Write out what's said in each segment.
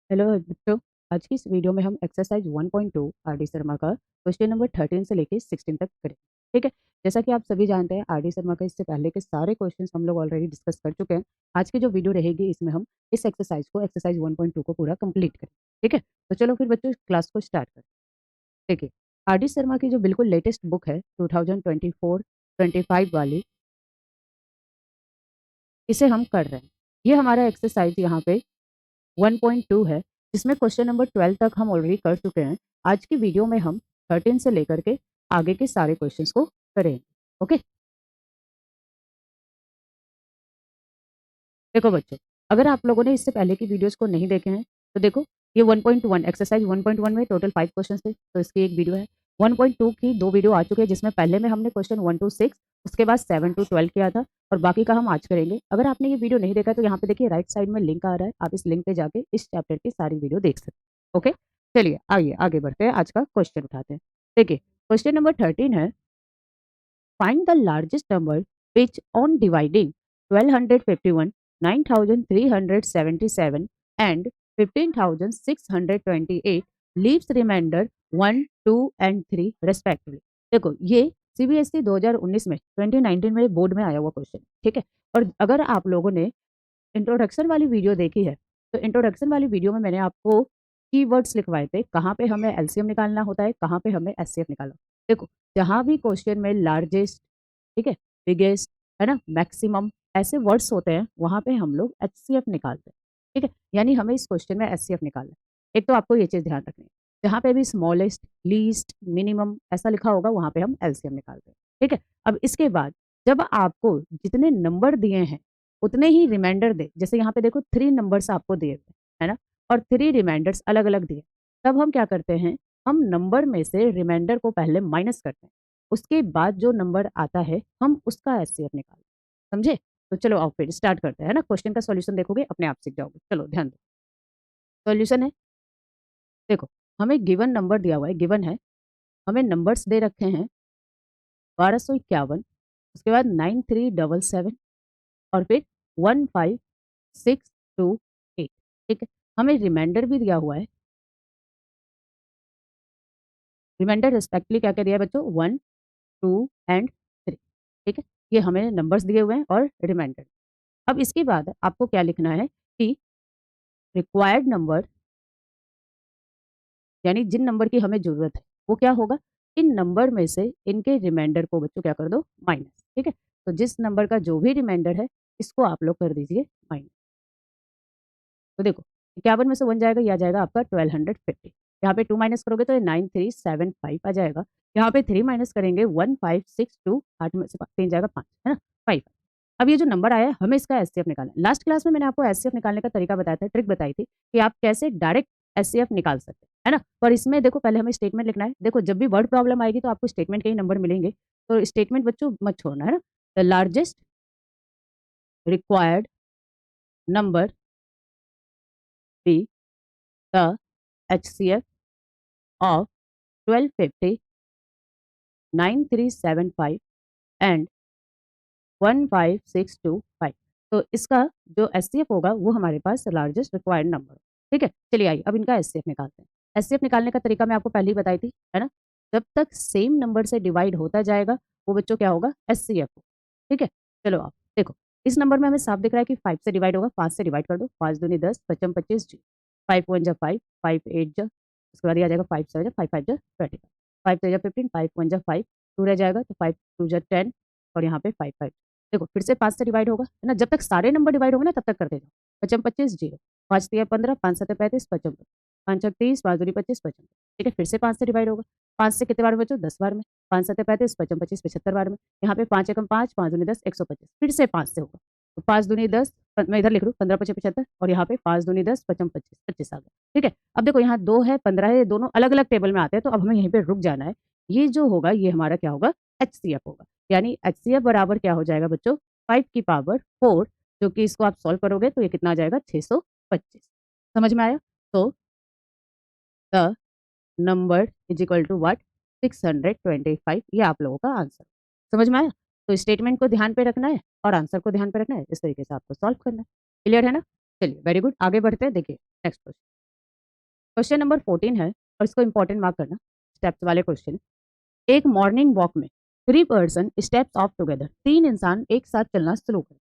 Hello बच्चों। आज की इस वीडियो में हम एक्सरसाइज 1.2 आर डी शर्मा का क्वेश्चन नंबर 13 से लेके 16 तक करें। ठीक है। जैसा कि आप सभी जानते हैं, आर डी शर्मा का इससे पहले के सारे क्वेश्चंस हम लोग ऑलरेडी डिस्कस कर चुके हैं। आज की जो वीडियो रहेगी इसमें हम इस एक्सरसाइज 1.2 को पूरा कंप्लीट करें। ठीक है। तो चलो फिर बच्चों क्लास को स्टार्ट करें। देखिए, आर डी शर्मा की जो बिल्कुल लेटेस्ट बुक है 2024-25 वाली, इसे हम कर रहे हैं। ये हमारा एक्सरसाइज यहाँ पे 1.2 है, जिसमें क्वेश्चन नंबर 12 तक हम ऑलरेडी कर चुके हैं। आज की वीडियो में हम 13 से लेकर के आगे के सारे क्वेश्चंस को करेंगे। ओके। देखो बच्चों, अगर आप लोगों ने इससे पहले की वीडियोस को नहीं देखे हैं तो देखो, ये 1.1 एक्सरसाइज 1.1 में टोटल 5 क्वेश्चन थे, तो इसकी एक वीडियो है। 1.2 की 2 वीडियो आ चुके हैं, जिसमें पहले में हमने क्वेश्चन 1 to 6, उसके बाद 7 to 12 किया था, और बाकी का हम आज करेंगे। अगर आपने ये वीडियो नहीं देखा तो यहाँ पे देखिए राइट साइड में लिंक आ रहा है, आप इस लिंक पे जाके इस चैप्टर की सारी वीडियो देख सकते हैं। ओके, चलिए आइए आगे बढ़ते हैं, आज का क्वेश्चन उठाते हैं। देखिए, क्वेश्चन नंबर 13 है, find the largest number which on dividing 1251, 9377 and 15628 leaves remainder 1, 2 and 3 respectively। देखो, ये सीबीएसई 2019 में 2019 में बोर्ड में आया हुआ क्वेश्चन। ठीक है। और अगर आप लोगों ने इंट्रोडक्शन वाली वीडियो देखी है तो इंट्रोडक्शन वाली वीडियो में मैंने आपको कीवर्ड्स लिखवाए थे, कहाँ पे हमें एलसीएम निकालना होता है, कहाँ पे हमें एचसीएफ निकालना। देखो, जहाँ भी क्वेश्चन में लार्जेस्ट, ठीक है, बिगेस्ट, है ना, मैक्सिमम, ऐसे वर्ड्स होते हैं, वहां पे हम लोग एचसीएफ निकालते हैं। ठीक है। यानी हमें इस क्वेश्चन में एचसीएफ निकालना है। एक तो आपको ये चीज ध्यान रखनी है, जहाँ पे भी स्मॉलेस्ट, लीस्ट, मिनिमम ऐसा लिखा होगा वहां पे हम एलसीएम निकालते हैं। ठीक है। अब इसके बाद जब आपको जितने नंबर दिए हैं उतने ही रिमाइंडर दे, जैसे यहाँ पे देखो 3 नंबर्स आपको दिए हुए है ना, और 3 रिमाइंडर्स अलग अलग दिए, तब हम क्या करते हैं, हम नंबर में से रिमाइंडर को पहले माइनस करते हैं, उसके बाद जो नंबर आता है हम उसका एचसीएफ निकालते हैं। समझे? तो चलो आओ फिर स्टार्ट करते हैं, है ना। क्वेश्चन का सॉल्यूशन देखोगे अपने आप सीख जाओगे। चलो ध्यान दो, सॉल्यूशन है। देखो, हमें गिवन नंबर दिया हुआ है, गिवन है, हमें नंबर्स दे रखे हैं 1251, उसके बाद 9377 और फिर 15628। ठीक है। हमें रिमाइंडर भी दिया हुआ है, रिमाइंडर रिस्पेक्टली क्या क्या दिया है बच्चों, 1, 2 एंड 3। ठीक है। ये हमें नंबर्स दिए हुए हैं और रिमाइंडर। अब इसके बाद आपको क्या लिखना है कि रिक्वायर्ड नंबर, यानी जिन नंबर की हमें जरूरत है वो क्या होगा, इन नंबर में से इनके रिमाइंडर को बच्चों क्या कर दो, माइनस। ठीक है। तो जिस नंबर का जो भी रिमाइंडर है इसको आप लोग कर दीजिए माइनस। तो देखो, 51 में से 1 जाएगा, यह आ जाएगा आपका 1250। यहाँ पे 2 माइनस करोगे तो ये 9375 आ जाएगा। यहाँ पे 3 माइनस करेंगे 1562, 8 में से 3 जाएगा 5, है ना, 5। अब ये जो नंबर आया है हमें इसका एचसीएफ निकालना है। लास्ट क्लास में मैंने आपको एचसीएफ निकालने का तरीका बताया था, ट्रिक बताई थी कि आप कैसे डायरेक्ट एचसीएफ निकाल सकते हैं, है ना। पर इसमें देखो, पहले हमें स्टेटमेंट लिखना है। देखो, जब भी वर्ड प्रॉब्लम आएगी तो आपको स्टेटमेंट के ही नंबर मिलेंगे, तो स्टेटमेंट बच्चों मत छोड़ना, है ना। The largest required number be the HCF of 1250, 9375 and 15625। तो इसका जो एचसीएफ होगा वो हमारे पास लार्जेस्ट रिक्वायर्ड नंबर। ठीक है। चलिए आइए अब इनका एचसीएफ निकालते हैं। एचसीएफ निकालने का तरीका मैं आपको पहले ही बताई थी, है ना। जब तक सेम नंबर से डिवाइड होता जाएगा वो बच्चों क्या होगा, एचसीएफ हो। ठीक है। चलो आप देखो, इस नंबर में हमें साफ दिख रहा है कि 5 से डिवाइड होगा, 5 से डिवाइड कर दो, 5 दूनी 10, 55 25 जी, 5 1 जा 5, 5 8 जा, उसके बाद ये आ जाएगा 5 7 जा 5 5 जा 25, 5 3 जा 15, 5 1 जा 5, 2 रह जाएगा तो 5 2 जा 10, और यहाँ पे 5 5। देखो फिर से 5 से डिवाइड होगा, है ना, जब तक सारे नंबर डिवाइड होंगे ना तब तक करते जाओ। 55 25 जीरो, 5 3 15, 5 7 35, 55, 5 6 30, 5 2 25 55। ठीक है। फिर से 5 से डिवाइड होगा, 5 से कितने बार में बच्चों, 10 बार में, 5 7 35, 55 25 75 बार में। यहाँ पे 5 एकम 5, 5 दूनी 10, 125, फिर से 5 से होगा, तो 5 दूनी 10, मैं इधर लिख रहा हूँ 15 25 75, और यहाँ पे 5 दूनी 10, 55 25 25 आ गया। ठीक है। अब देखो यहाँ 2 है 15 है, ये दोनों अलग अलग टेबल में आते हैं, तो अब हमें यहीं पे रुक जाना है। ये जो होगा ये हमारा क्या होगा, एचसीएफ होगा। यानी एचसीएफ बराबर क्या हो जाएगा बच्चों, 5 की पावर 4, जो कि इसको आप सॉल्व करोगे तो ये कितना आ जाएगा, 625। समझ में आया? तो the number is equal to what, 625। ये आप लोगों का आंसर। समझ में आया? तो स्टेटमेंट को ध्यान पे रखना है और आंसर को ध्यान पे रखना है, इस तरीके से आपको सॉल्व करना है। क्लियर है ना? चलिए वेरी गुड, आगे बढ़ते हैं। देखिए नेक्स्ट क्वेश्चन। क्वेश्चन नंबर 14 है और इसको इंपॉर्टेंट मार्क करना, स्टेप्स वाले क्वेश्चन। एक मॉर्निंग वॉक में 3 पर्सन स्टेप्स ऑफ टुगेदर, 3 इंसान एक साथ चलना शुरू करते हैं।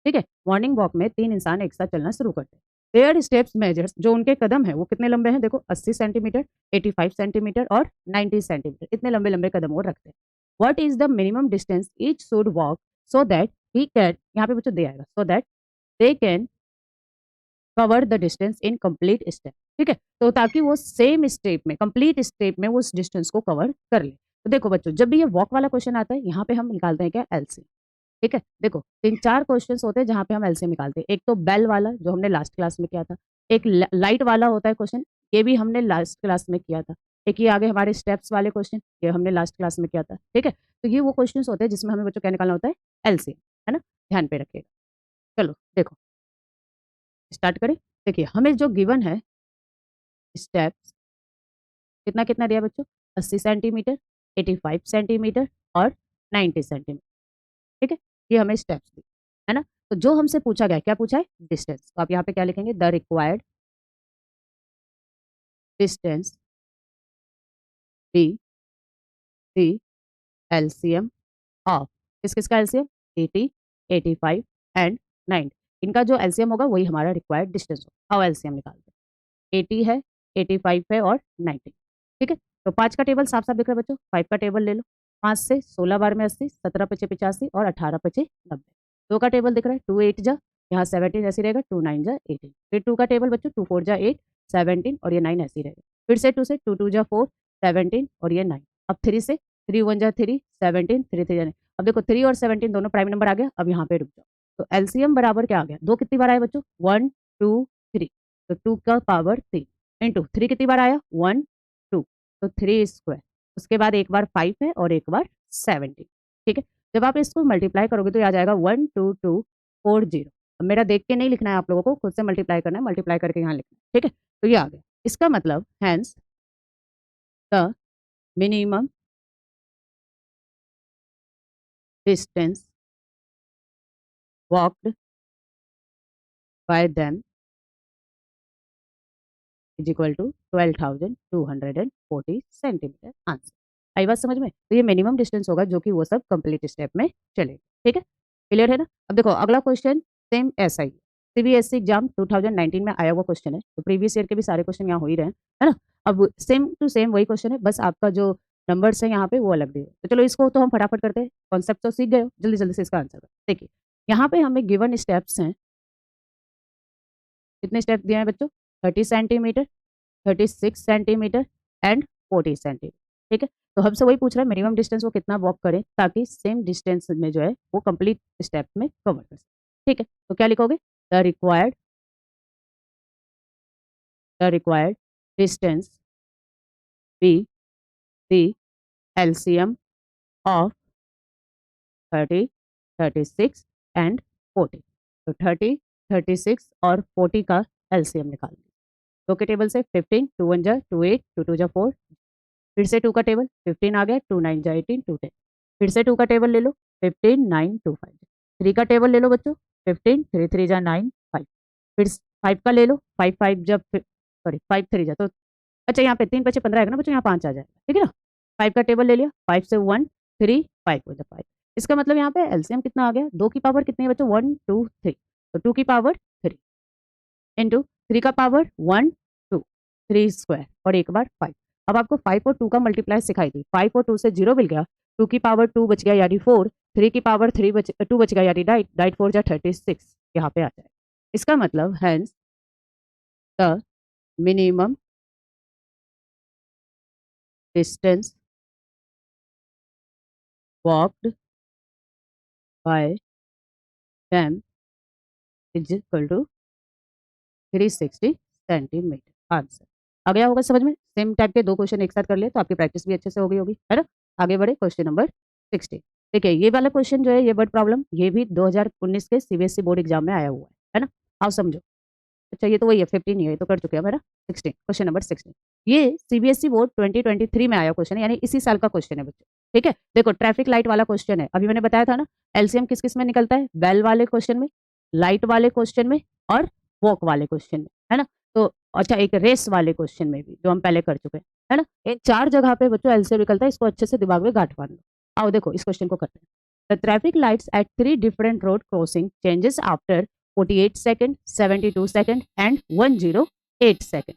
ठीक है, मॉर्निंग वॉक में 3 इंसान एक साथ चलना शुरू करते हैं। देयर स्टेप्स मेजर्स, जो उनके कदम है वो कितने लंबे हैं, देखो 80 सेंटीमीटर, 85 सेंटीमीटर और 90 सेंटीमीटर, इतने लंबे लंबे कदम वो रखते हैं। What is the minimum distance each should walk so that he can, यहाँ पे बच्चों दे आएगा, so that they can cover the distance in complete step. ठीक है, तो ताकि वो सेम स्टेप में, कंप्लीट स्टेप में वो उस डिस्टेंस को कवर कर ले। तो देखो बच्चों, जब भी ये वॉक वाला क्वेश्चन आता है, यहाँ पे हम निकालते हैं क्या, एलसीएम। ठीक है, देखो 3-4 क्वेश्चंस होते हैं जहाँ पे हम एलसीएम निकालते हैं। एक तो बेल वाला जो हमने लास्ट क्लास में किया था, एक लाइट वाला होता है क्वेश्चन, ये भी हमने लास्ट क्लास में किया था। एक ये आगे हमारे स्टेप्स वाले क्वेश्चन, ये हमने लास्ट क्लास में किया था। ठीक है, तो ये वो क्वेश्चन होते हैं जिसमें हमें बच्चों क्या निकालना होता है, एलसीएम, है ना, ध्यान पे रखिएगा। चलो देखो स्टार्ट करें। देखिए हमें जो गिवन है स्टेप्स, कितना कितना दिया बच्चों, 80 सेंटीमीटर, 85 सेंटीमीटर और 90 सेंटीमीटर। ठीक है, ये हमें स्टेप्स दी, है ना। तो जो हमसे पूछा गया, क्या पूछा है, डिस्टेंस। तो आप यहाँ पे क्या लिखेंगे, the required distance be the LCM of, किस किसका एलसीएम, 80, 85 एंड 90। इनका जो एलसीएम होगा वही हमारा रिक्वायर्ड डिस्टेंस होगा। आओ एलसीएम निकालते हैं, 80 है, 85 है और 90। ठीक है, तो 5 का टेबल साफ साफ दिख रहा है बच्चों, 5 का टेबल ले लो। 5 से 16 बार में 80, 17 पचे 85 और 18 पचे 90। 2 का टेबल दिख रहा है, 2 8 जा, यहाँ 17 ऐसे रहेगा, 2 9 जा 18। फिर 2 का टेबल बच्चों, 2 4 जा 8, 17 और ये 9 ऐसे ही रहेगा। फिर से 2 से 2 2 जा 4, 17 और ये 9। अब 3 से 3 1 जा 3, 17, 3 3 जा 9। अब देखो 3 और 17 दोनों प्राइम नंबर आ गया। अब यहाँ पे रुक जाओ, तो एलसीएम बराबर क्या आ गया, 2 कितनी बार आया बच्चों, 1 2 3, तो 2 का पावर 3 इंटू 3 कितनी बार आया, 1 2, तो 3 स्क्वायर। उसके बाद एक बार 5 है और एक बार 17। ठीक है, जब आप इसको मल्टीप्लाई करोगे तो आ जाएगा 12240। अब मेरा देख के नहीं लिखना है आप लोगों को, खुद से मल्टीप्लाई करना है, मल्टीप्लाई करके यहाँ लिखना है। ठीक है, तो ये आ गया। इसका मतलब hence the minimum distance walked by them is equal to 12,240 centimetre answer. आई बात समझ में, तो ये मिनिमम डिस्टेंस होगा जो कि वो सब कंप्लीट स्टेप में चले। ठीक है, क्लियर है ना। अब देखो अगला क्वेश्चन सेम ऐसा ही, सीबीएसई एग्जाम 2019 में आया हुआ क्वेश्चन है, तो प्रीवियस ईयर के भी सारे क्वेश्चन यहाँ हो ही रहे हैं, है ना। अब सेम टू सेम वही क्वेश्चन है, बस आपका जो नंबर्स है यहाँ पे वो अलग दिए। तो चलो इसको तो हम फटाफट करते हैं, कॉन्सेप्ट तो सीख गए हो, जल्दी जल्दी से इसका आंसर करो। देखिए यहाँ पे हमें गिवन स्टेप्स हैं, कितने स्टेप दिए हैं बच्चों, 30 सेंटीमीटर, 36 सेंटीमीटर एंड 40 सेंटीमीटर। ठीक है, तो हमसे वही पूछ रहा है मिनिमम डिस्टेंस वो कितना वॉक करें ताकि सेम डिस्टेंस में जो है वो कंप्लीट स्टेप में कवर कर सके। ठीक है, तो क्या लिखोगे, the required distance be the LCM of 30, 36 and 40। तो 30, 36 और 40 का एलसीएम निकाल दिया। 2 के टेबल से 15, 2 1 जा 2 8, 2 2 जा 4। फिर से 2 का टेबल 15 आ गया, 2 9 जा 18, 2 10। फिर से 2 का टेबल ले लो, 15 9 2 5। 3 का टेबल ले लो बच्चों, 15 3 3 जा 9 5। फिर 5 का ले लो, 5 5 जब सॉरी 5 3 जा, तो अच्छा यहाँ पे 3 बचे 15 आएगा ना बच्चों, यहाँ 5 आ जाएगा। ठीक है ना, 5 का टेबल ले लिया, 5 से 1 3 5 हो जाए 5। इसका मतलब यहाँ पे एलसीएम कितना आ गया, 2 की पावर कितनी है बच्चों, 1 2 3, तो 2 की पावर 3 इंटू 3 का पावर 1 2, 3 स्क्वायर और एक बार 5। अब आपको 5 और 2 का मल्टीप्लाई सिखाई दी, 5 और 2 से 0 मिल गया, 2 की पावर 2 बच गया यानी 4, 3 की पावर 2 बच गया यानी डाइट, डाइट 4 जा 36 यहाँ पे आ जाए। इसका मतलब hence the minimum distance walked by them is equal to 360 centimetre answer. आ गया होगा समझ में, सेम टाइप के 2 क्वेश्चन एक साथ कर लिए तो आपकी प्रैक्टिस भी अच्छे से हो गई होगी, है ना। आगे बढ़े क्वेश्चन नंबर 16। देखिए ये वाला क्वेश्चन जो है, ये वर्ड प्रॉब्लम, ये भी 2019 के सीबीएसई बोर्ड एग्जाम में आया हुआ है ना। आओ समझो। अच्छा ये तो वही है, 15 ही है, ये तो कर चुके हैं मेरा। 16, क्वेश्चन नंबर 16, ये सीबीएसई बोर्ड 2023 में आया क्वेश्चन है, यानी इसी साल का क्वेश्चन है बच्चों। ठीक है, देखो ट्रैफिक लाइट वाला क्वेश्चन है, अभी मैंने बताया था ना, एलसीएम किस किस में निकलता है, बेल वाले क्वेश्चन में, लाइट वाले क्वेश्चन में और वॉक वाले क्वेश्चन में, है ना। तो अच्छा एक रेस वाले क्वेश्चन में भी जो हम पहले कर चुके हैं, है ना। इन 4 जगह पे बच्चों एलसीएम निकलता है, इसको अच्छे से दिमाग में गांठ बांध लो। आओ देखो इस क्वेश्चन को करते हैं। The traffic lights at 3 different road crossing changes after 48 second, 72 second and 108 second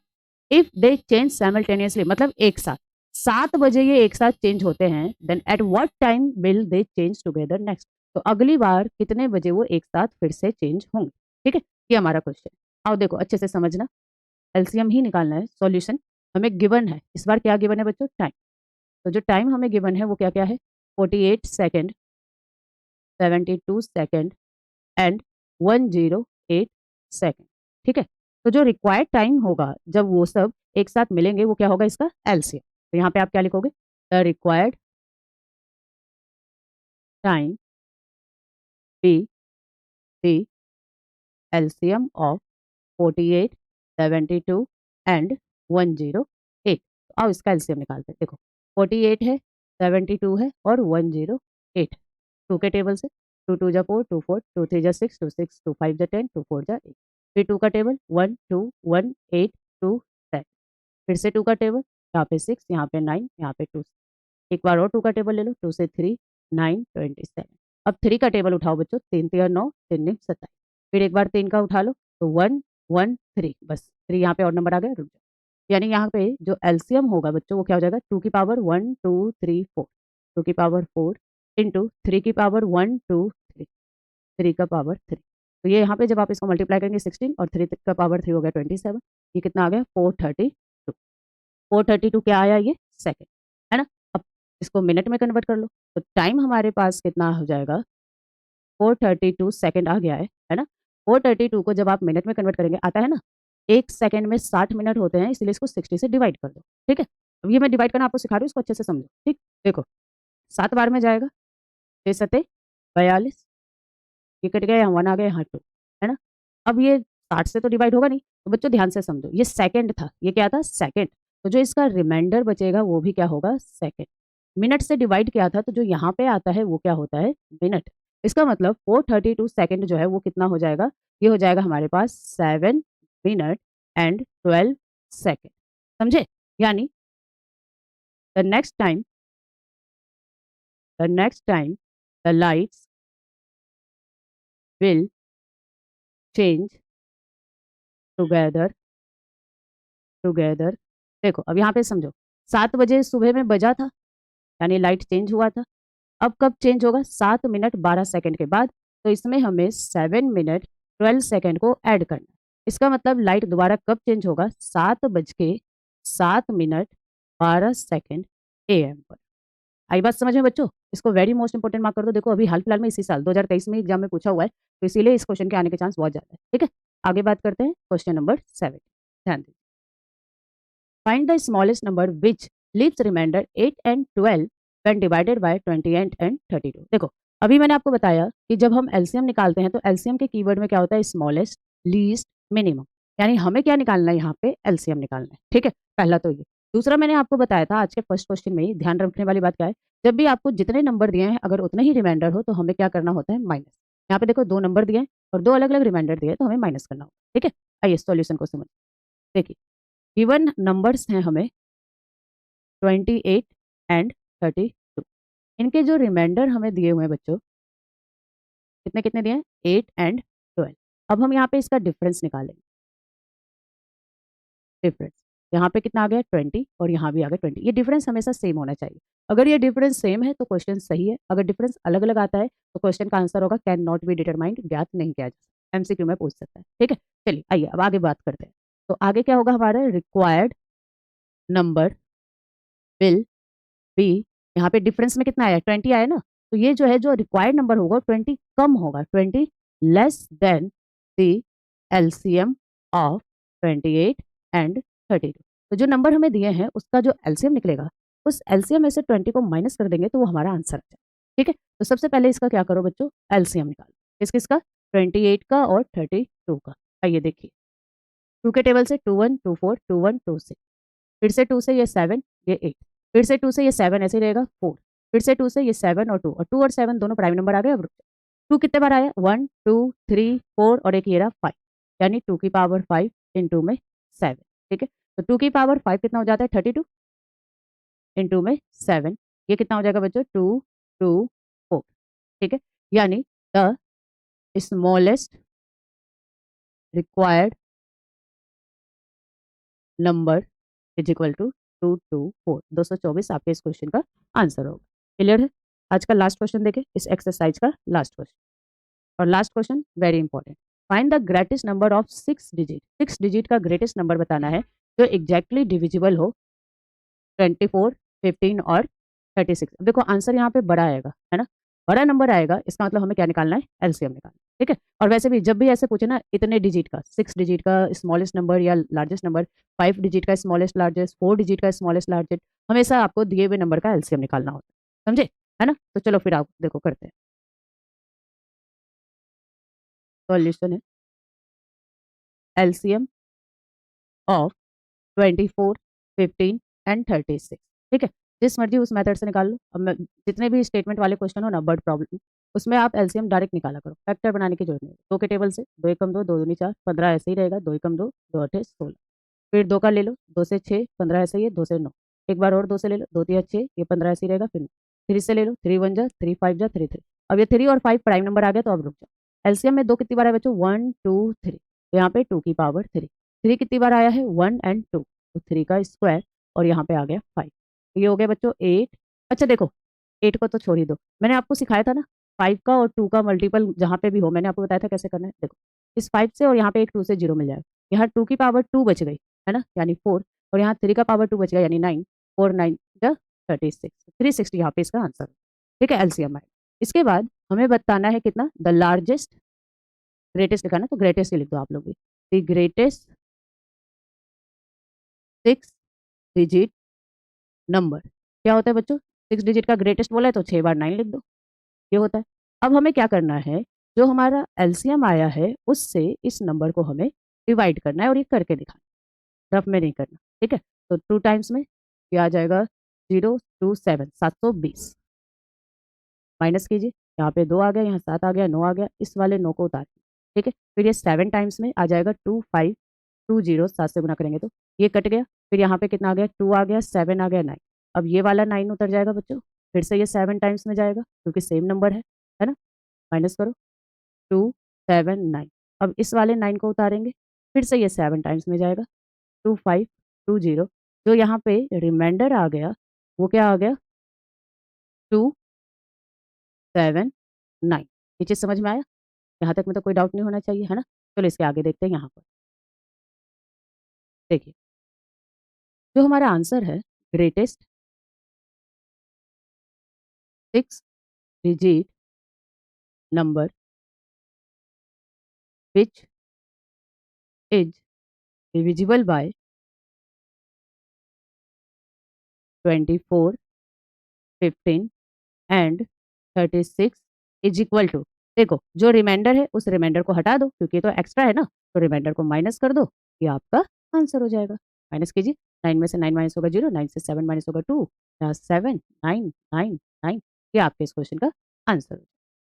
if they change simultaneously, मतलब एक साथ 7 बजे ये एक साथ चेंज होते हैं, then at what time will they change together next. तो अगली बार कितने बजे वो एक साथ फिर से चेंज होंगे। ठीक है, ये हमारा क्वेश्चन। आओ देखो अच्छे से समझना, एलसीएम ही निकालना है। सॉल्यूशन हमें गिवन है, इस बार क्या गिवन है बच्चों, टाइम। तो जो टाइम हमें गिवन है वो क्या क्या है, 48 सेकेंड, 72 सेकेंड एंड 108 सेकेंड। ठीक है, तो जो रिक्वायर्ड टाइम होगा जब वो सब एक साथ मिलेंगे वो क्या होगा, इसका एलसीएम। तो यहाँ पे आप क्या लिखोगे, the required time be the LCM of 48, 72 and 108। आओ इसका एलसीएम निकालते हैं। देखो 48 है, 72 है और 108। टू के टेबल से, टू टू जा 4, टू 4, टू 3 जा 6, टू 6, टू 5 जा 10, टू 4 जा 8। फिर टू का टेबल 1 2 1 8 2 7। फिर से टू का टेबल, यहाँ पे 6, यहाँ पे 9, यहाँ पे 2। एक बार और टू का टेबल ले लो, 2 से 3 9 27। अब 3 का टेबल उठाओ बच्चों, 3 3 9, 3 9 27। फिर एक बार 3 का उठा लो तो 1 1 3, बस 3 यहाँ पे और नंबर आ गया, रुक जाओ। यानी यहाँ पे जो एलसीएम होगा बच्चों वो क्या हो जाएगा, 2 की पावर 1 2 3 4, 2 की पावर 4 इंटू 3 की पावर 1 2 3, 3 का पावर 3। तो ये यहाँ पे जब आप इसको मल्टीप्लाई करेंगे 16 और 3 का पावर 3 हो गया 27। ये कितना आ गया, 432। 432 क्या आया, ये सेकंड, है ना। अब इसको मिनट में कन्वर्ट कर लो, तो टाइम हमारे पास कितना हो जाएगा, 432 सेकंड आ गया है ना। 432 को जब आप मिनट में कन्वर्ट करेंगे, आता है ना, एक सेकंड में 60 मिनट होते हैं, इसलिए इसको 60 से डिवाइड कर दो। ठीक है, अब ये मैं डिवाइड करना आपको सिखा रही हूँ, इसको अच्छे से समझो। ठीक, देखो 7 बार में जाएगा, 6 सत्ते 42, ये कट गया, यहाँ 1 आ गया, यहाँ 2, है ना। अब ये 60 से तो डिवाइड होगा नहीं, तो बच्चों ध्यान से समझो, ये सेकंड था, ये क्या था, सेकंड। तो जो इसका रिमाइंडर बचेगा वो भी क्या होगा, सेकंड। मिनट से डिवाइड किया था, तो जो यहाँ पे आता है वो क्या होता है, मिनट। इसका मतलब 432 सेकंड जो है वो कितना हो जाएगा, ये हो जाएगा हमारे पास 7 मिनट एंड 12 सेकंड। समझे, यानी the next time, the next time the lights will change together, together. देखो अब यहाँ पे समझो, 7 बजे सुबह में बजा था, यानी लाइट चेंज हुआ था। अब कब चेंज होगा, 7 मिनट 12 सेकंड के बाद। तो इसमें हमें 7 मिनट 12 सेकंड को ऐड करना है। इसका मतलब लाइट दोबारा कब चेंज होगा, 7 बज के 7 मिनट 12 सेकंड AM पर। आई बात समझ में बच्चों, इसको वेरी मोस्ट इंपोर्टेंट मार्क कर दो। देखो अभी हाल फिलहाल में इसी साल 2023 में एग्जाम में पूछा हुआ है, तो इसीलिए इस क्वेश्चन के आने के चांस बहुत ज्यादा है। ठीक है, आगे बात करते हैं क्वेश्चन नंबर 7। ध्यान दीजिए, find the smallest number which leaves remainder 8 and 12 when divided by 28 and 32। देखो अभी मैंने आपको बताया कि जब हम एलसीएम निकालते हैं तो एलसीएम के कीवर्ड में क्या होता है, स्मॉलेस्ट, लीस्ट, मिनिमम। यानी हमें क्या निकालना है, यहाँ पे एलसीएम निकालना है। ठीक है, पहला तो ये। दूसरा मैंने आपको बताया था आज के फर्स्ट क्वेश्चन में ही, ध्यान रखने वाली बात क्या है, जब भी आपको जितने नंबर दिए हैं अगर उतने ही रिमाइंडर हो तो हमें क्या करना होता है, माइनस। यहाँ पे देखो 2 नंबर दिए हैं और 2 अलग अलग रिमाइंडर दिए तो हमें माइनस करना होगा। ठीक है, आइए सॉल्यूशन को समझ। देखिए गिवन नंबर्स हैं हमें 28 एंड 32। इनके जो रिमाइंडर हमें दिए हुए हैं बच्चों, कितने कितने दिए हैं, 8 एंड 12। अब हम यहाँ पे इसका डिफरेंस निकालेंगे। डिफरेंस यहाँ पे कितना आ गया, 20 और यहाँ भी आ गया 20। ये डिफरेंस हमेशा सेम होना चाहिए। अगर ये डिफरेंस सेम है तो क्वेश्चन सही है, अगर डिफरेंस अलग अलग आता है तो क्वेश्चन का आंसर होगा कैन नॉट बी डिटरमाइंड, ज्ञात नहीं किया जा सकता। MCQ में पूछ सकता है। ठीक है, चलिए आइए अब आगे बात करते हैं। तो आगे क्या होगा हमारा, रिक्वायर्ड नंबर विल बी, यहाँ पे डिफरेंस में कितना आया, 20 आया ना। तो ये जो है जो रिक्वायर्ड नंबर होगा 20 कम होगा, 20 less than the LCM of 28 and 32। तो जो नंबर हमें दिए हैं उसका जो एलसीएम निकलेगा, उस एलसीएम में से 20 को माइनस कर देंगे तो वो हमारा आंसर आ जाएगा। ठीक है, तो सबसे पहले इसका क्या करो बच्चों, एलसीएम निकालो। किसका, 28 का और 32 का। आइए देखिए, 2 के टेबल से 2 1 2 4 2 1 2 6, फिर से 2 से ये 7 ये 8, फिर से 2 से ये 7 ऐसे ही रहेगा 4, फिर से 2 से ये 7 और 2, और 2 और 7 दोनों प्राइम नंबर आ गए। अब 2 कितने बार आया, 1 2 3 4 और एक ये रहा 5, यानी 2 की पावर 5 इंटू में 7। ठीक है। तो 2 की पावर 5 कितना हो जाता है 32 इंटू में 7, ये कितना हो जाएगा बच्चों 2 2 4, ठीक है। यानी the smallest required number is equal to 224, 224 आपके इस क्वेश्चन का आंसर होगा। क्लियर है। आज का लास्ट क्वेश्चन देखें, इस एक्सरसाइज का लास्ट क्वेश्चन, और last question very important. Find the greatest number of 6 digit, 6 digit का ग्रेटेस्ट नंबर बताना है जो एग्जैक्टली डिविजिबल हो 24, 15 और 36। देखो आंसर यहाँ पे बड़ा आएगा, है ना, बड़ा नंबर आएगा, इसका मतलब हमें क्या निकालना है, एलसीएम निकालना है, ठीक है। और वैसे भी जब भी ऐसे पूछे ना, इतने डिजिट का, 6 डिजिट का स्मॉलेस्ट नंबर या लार्जेस्ट नंबर, 5 डिजिट का स्मॉलेस्ट लार्जेस्ट, 4 डिजिट का स्मॉलेस्ट लार्जेस्ट, हमेशा आपको दिए हुए नंबर का एलसीएम निकालना होता है, समझे, है ना। तो चलो फिर आप देखो करते हैं। सॉल्यूशन है एलसीएम ऑफ 24, 15 एंड 36, ठीक है। जिस मर्जी उस मेथड से निकाल लो। अब मैं जितने भी स्टेटमेंट वाले क्वेश्चन हो ना, वर्ड प्रॉब्लम, उसमें आप एलसीएम डायरेक्ट निकाला करो, फैक्टर बनाने की जरूरत नहीं है। 2 के टेबल से 2 एकम 2, 2 दूनी 4, 15 ऐसे ही रहेगा, 2 एकम 2, 2 अठे 16। फिर 2 का ले लो, 2 से 6, 15 ऐसे ही है, 2 से 9, एक बार और 2 से ले लो, 2 तिया 6, ये 15 ऐसे ही रहेगा। फिर 3 से ले लो, 3 1 जा, 3 5 जा, 3 3। अब ये 3 और 5 प्राइम नंबर आ गया, तो अब रुक जाओ। एलसीएम में 2 कितनी बार है बच्चों, 1 2 3, तो यहाँ पे 2 की पावर 3। 3 कितनी बार आया है, 1 एंड 2, तो 3 का स्क्वायर, और यहाँ पे आ गया 5। ये हो गया बच्चों 8। अच्छा देखो, 8 को तो छोड़ ही दो, मैंने आपको सिखाया था ना 5 का और 2 का मल्टीपल जहाँ पे भी हो, मैंने आपको बताया था कैसे करना है। देखो इस 5 से और यहाँ पे एक 2 से 0 मिल जाएगा, यहाँ 2 की पावर 2 बच गई, है ना, यानी 4, और यहाँ 3 का पावर 2 बच गया, यानी 9, 4 9 जा 36, 360 यहाँ पे इसका आंसर, ठीक है, एलसीएम आएगा। इसके बाद हमें बताना है कितना, द लार्जेस्ट, ग्रेटेस्ट लिखा ना, तो ग्रेटेस्ट ही लिख दो आप लोग भी, द ग्रेटेस्ट 6 डिजिट नंबर। क्या होता है बच्चों, 6 डिजिट का ग्रेटेस्ट बोला है तो 6 बार 9 लिख दो, ये होता है। अब हमें क्या करना है, जो हमारा एलसीएम आया है उससे इस नंबर को हमें डिवाइड करना है, और ये करके दिखाना, रफ में नहीं करना, ठीक है। तो 2 टाइम्स में क्या आ जाएगा, 027, 720, माइनस कीजिए, यहाँ पे 2 आ गया, यहाँ 7 आ गया, 9 आ गया, इस वाले 9 को उतार, ठीक है। फिर ये 7 टाइम्स में आ जाएगा 2520, 7 से गुना करेंगे तो ये कट गया। फिर यहाँ पे कितना आ गया, 2 आ गया, 7 आ गया, 9। अब ये वाला 9 उतर जाएगा बच्चों, फिर से ये 7 टाइम्स में जाएगा क्योंकि सेम नंबर है ना, माइनस करो, 279। अब इस वाले 9 को उतारेंगे, फिर से ये 7 टाइम्स में जाएगा, 2520। जो यहाँ पे रिमाइंडर आ गया वो क्या आ गया, 279। ये चीज समझ में आया, यहाँ तक में तो कोई डाउट नहीं होना चाहिए, है ना। चलो इसके आगे देखते हैं। यहाँ पर देखिए, जो हमारा आंसर है, greatest 6 digit number which is divisible by 24, 15 and 36 is equal to, देखो जो रिमाइंडर है उस रिमाइंडर को हटा दो क्योंकि ये तो एक्स्ट्रा है ना, तो रिमाइंडर को माइनस कर दो, ये आपका आंसर हो जाएगा। माइनस कीजिए, 9 में से 9 माइनस होगा 0, 9 से 7 माइनस होगा 2, 7 9 9 9, ये आपके इस क्वेश्चन का आंसर हो जाएगा।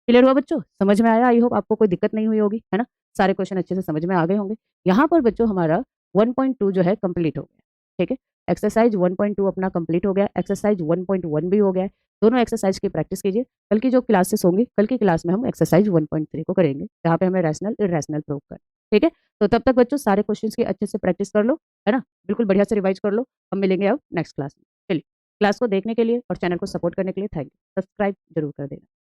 क्लियर हुआ बच्चों, समझ में आया, आई होप आपको कोई दिक्कत नहीं हुई होगी, है ना, सारे क्वेश्चन अच्छे से समझ में आ गए होंगे। यहाँ पर बच्चों हमारा 1.2 जो है कंप्लीट हो गया, ठीक है। एक्सरसाइज 1.2 अपना कंप्लीट हो गया, एक्सरसाइज 1.1 भी हो गया। दोनों एक्सरसाइज की प्रैक्टिस कीजिए। कल की जो क्लासेस होंगी, कल की क्लास में हम एक्सरसाइज 1.3 को करेंगे, जहाँ पे हमें रैशनल इरेशनल प्रूव कर, ठीक है। तो तब तक बच्चों सारे क्वेश्चंस की अच्छे से प्रैक्टिस कर लो, है ना, बिल्कुल बढ़िया से रिवाइज कर लो। हम मिलेंगे अब नेक्स्ट क्लास में। चलिए, क्लास को देखने के लिए और चैनल को सपोर्ट करने के लिए थैंक यू। सब्सक्राइब जरूर कर देना।